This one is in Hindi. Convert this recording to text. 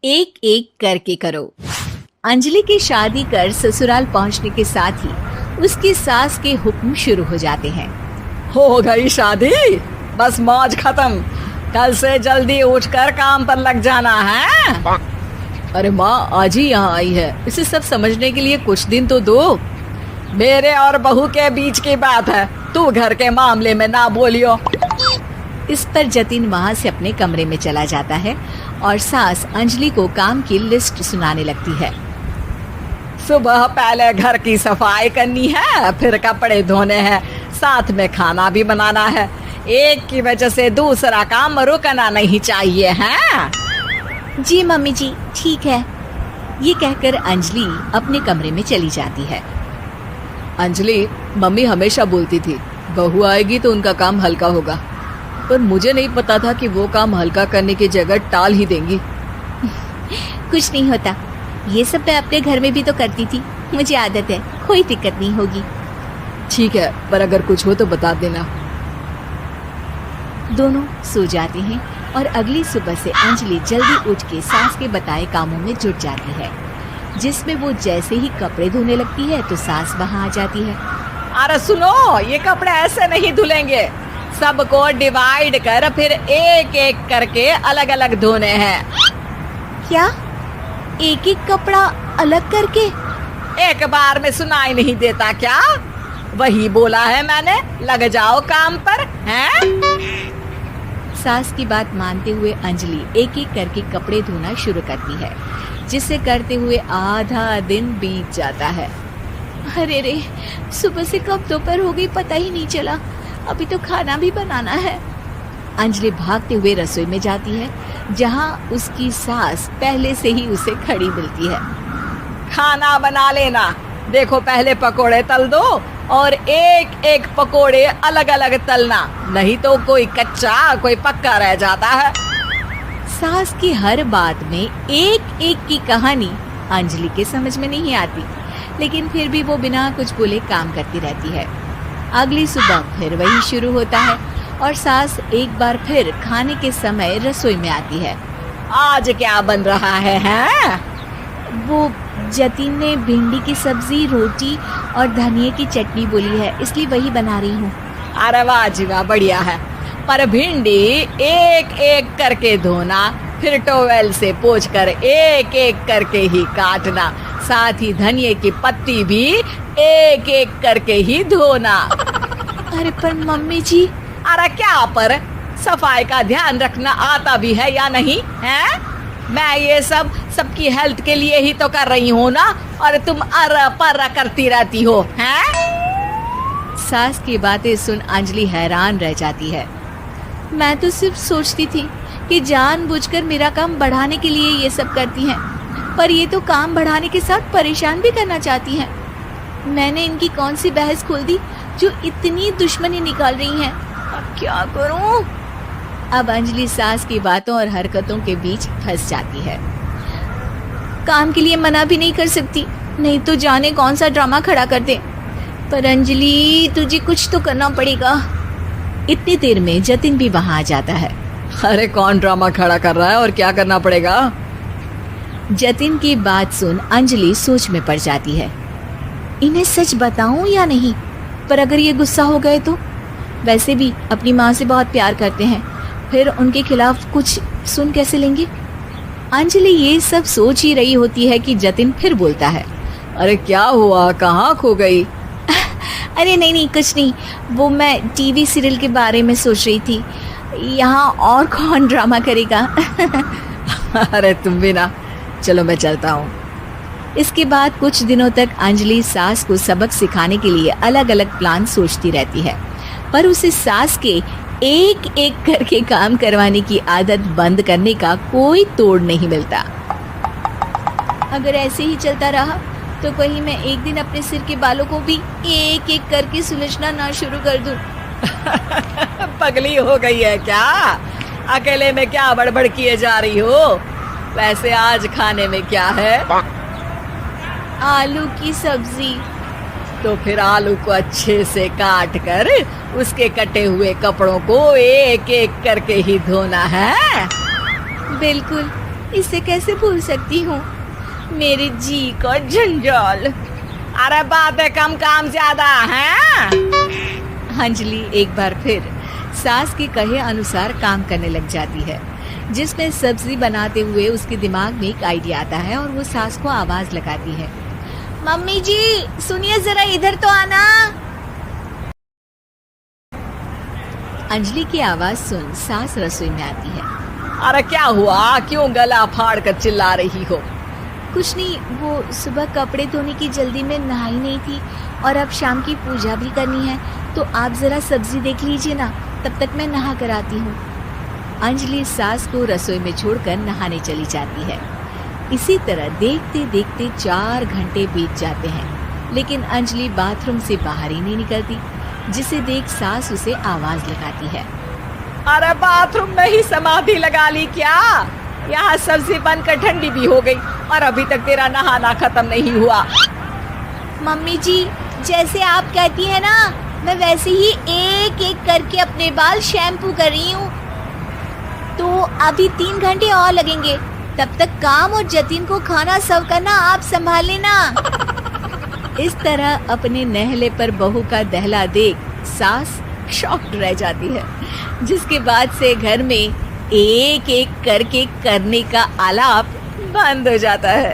एक एक करके करो। अंजलि की शादी कर ससुराल पहुंचने के साथ ही उसकी सास के हुक्म शुरू हो जाते हैं। हो गई शादी, बस मौज खत्म। कल से जल्दी उठकर काम पर लग जाना है। अरे माँ आज ही यहाँ आई है, इसे सब समझने के लिए कुछ दिन तो दो। मेरे और बहू के बीच की बात है, तू घर के मामले में ना बोलियो। इस पर जतिन वहाँ से अपने कमरे में चला जाता है और सास अंजलि को काम की लिस्ट सुनाने लगती है। सुबह पहले घर की सफाई करनी है, फिर कपड़े धोने हैं, साथ में खाना भी बनाना है। एक की वजह से दूसरा काम रुकना नहीं चाहिए है। जी मम्मी जी ठीक है। ये कहकर अंजलि अपने कमरे में चली जाती है। अंजलि, मम्मी हमेशा बोलती थी बहू आएगी तो उनका काम हल्का होगा, पर मुझे नहीं पता था कि वो काम हल्का करने की जगह टाल ही देंगी। कुछ नहीं होता, ये सब मैं अपने घर में भी तो करती थी, मुझे आदत है, कोई दिक्कत नहीं होगी। ठीक है, पर अगर कुछ हो तो बता देना। दोनों सो जाते हैं और अगली सुबह से अंजलि जल्दी उठ के सास के बताए कामों में जुट जाती है, जिसमें वो जैसे ही कपड़े धोने लगती है तो सास वहाँ आ जाती है। अरे सुनो, ये कपड़े ऐसे नहीं धुलेंगे, सबको डिवाइड कर फिर एक एक करके अलग अलग धोने हैं। क्या एक एक कपड़ा अलग करके? एक बार में सुनाई नहीं देता क्या? वही बोला है मैंने, लग जाओ काम पर हैं? सास की बात मानते हुए अंजलि एक एक करके कपड़े धोना शुरू करती है, जिसे करते हुए आधा दिन बीत जाता है। अरे रे, सुबह से कब दोपहर हो गई पता ही नहीं चला, अभी तो खाना भी बनाना है। अंजलि भागते हुए रसोई में जाती है, जहाँ उसकी सास पहले से ही उसे खड़ी मिलती है। खाना बना लेना, देखो पहले पकोड़े तल दो और एक एक पकोड़े अलग अलग तलना, नहीं तो कोई कच्चा कोई पक्का रह जाता है। सास की हर बात में एक एक की कहानी अंजलि के समझ में नहीं आती, लेकिन फिर भी वो बिना कुछ बोले काम करती रहती है। अगली सुबह फिर वही शुरू होता है और सास एक बार फिर खाने के समय रसोई में आती है। आज क्या बन रहा है? वो जतिन ने भिंडी की सब्जी, रोटी और धनिए की चटनी बोली है, इसलिए वही बना रही हूँ। अरे वाह जी वाह, बढ़िया है। पर भिंडी एक एक करके धोना, फिर टोवेल से पोंछकर एक एक करके ही काटना, साथ ही धनिए की पत्ती भी एक एक करके ही धोना। अरे पर मम्मी जी। अरे क्या पर, सफाई का ध्यान रखना आता भी है या नहीं है? मैं ये सब सबकी हेल्थ के लिए ही तो कर रही हूँ ना, और तुम अरा परा करती रहती हो हैं? सास की बातें सुन अंजलि हैरान रह जाती है। मैं तो सिर्फ सोचती थी कि जानबूझकर मेरा काम बढ़ाने के लिए ये सब करती हैं, पर ये तो काम बढ़ाने के साथ परेशान भी करना चाहती हैं। मैंने इनकी कौन सी बहस खोल दी जो इतनी दुश्मनी निकाल रही हैं? अब क्या करूं? अब अंजलि सास की बातों और हरकतों के बीच फंस जाती है। काम के लिए मना भी नहीं कर सकती, नहीं तो जाने कौन सा ड्रामा खड़ा कर दे। पर अंजलि तुझे कुछ तो करना पड़ेगा। इतनी देर में जतिन भी वहां आ जाता है। अरे कौन ड्रामा खड़ा कर रहा है और क्या करना पड़ेगा? जतिन की बात सुन अंजलि सोच में पड़ जाती है। इन्हें सच बताऊं या नहीं? पर अगर ये गुस्सा हो गए तो? वैसे भी अपनी माँ से बहुत प्यार करते हैं, फिर उनके खिलाफ कुछ सुन कैसे लेंगे? अंजलि ये सब सोच ही रही होती है कि जतिन फिर बोलता है। अरे क्या हुआ, कहाँ खो गई? अरे नहीं कुछ नहीं, वो मैं टीवी सीरियल के बारे में सोच रही थी। यहाँ और कौन ड्रामा करेगा? अरे तुम भी ना, चलो मैं चलता हूँ। इसके बाद कुछ दिनों तक अंजलि सास को सबक सिखाने के लिए अलग अलग प्लान सोचती रहती है, पर उसे सास के एक एक करके काम करवाने की आदत बंद करने का कोई तोड़ नहीं मिलता। अगर ऐसे ही चलता रहा तो कहीं मैं एक दिन अपने सिर के बालों को भी एक एक करके सुलझना ना शुरू कर दूं। पगली हो गई है क्या? अकेले में क्या बड़बड़ किए जा रही हो? वैसे आज खाने में क्या है? आलू की सब्जी। तो फिर आलू को अच्छे से काट कर उसके कटे हुए कपड़ों को एक एक करके ही धोना है। बिल्कुल, इसे कैसे भूल सकती हूँ? मेरे जी का जंजाल। अरे बातें कम काम ज्यादा है। अंजलि एक बार फिर सास के कहे अनुसार काम करने लग जाती है, जिसमें सब्जी बनाते हुए उसके दिमाग में एक आइडिया आता है और वो सास को आवाज लगाती है। मम्मी जी सुनिए, जरा इधर तो आना। अंजलि की आवाज सुन सास रसोई में आती है। अरे क्या हुआ, क्यों गला फाड़ कर चिल्ला रही हो? कुछ नहीं, वो सुबह कपड़े धोने की जल्दी में नहाई नहीं थी और अब शाम की पूजा भी करनी है, तो आप जरा सब्जी देख लीजिए ना, तब तक मैं नहा कर आती हूँ। अंजलि सास को रसोई में छोड़कर नहाने चली जाती है। इसी तरह देखते देखते 4 घंटे बीत जाते हैं, लेकिन अंजलि बाथरूम से बाहर ही नहीं निकलती, जिसे देख सास उसे आवाज लगाती है। अरे बाथरूम में ही समाधि लगा ली क्या? यहाँ सब्जी बनकर ठंडी भी हो गई और अभी तक तेरा नहाना खत्म नहीं हुआ। मम्मी जी जैसे आप कहती हैं ना, मैं वैसे ही एक एक करके अपने बाल शैम्पू कर रही हूँ। तो अभी 3 घंटे और लगेंगे, तब तक काम और जतीन को खाना सर्व करना आप संभाल लेना। इस तरह अपने नहले पर बहू का दहला देख सास शॉक्ड रह जाती है, जिसके बाद से घर में एक एक करके करने का आलाप बंद हो जाता है।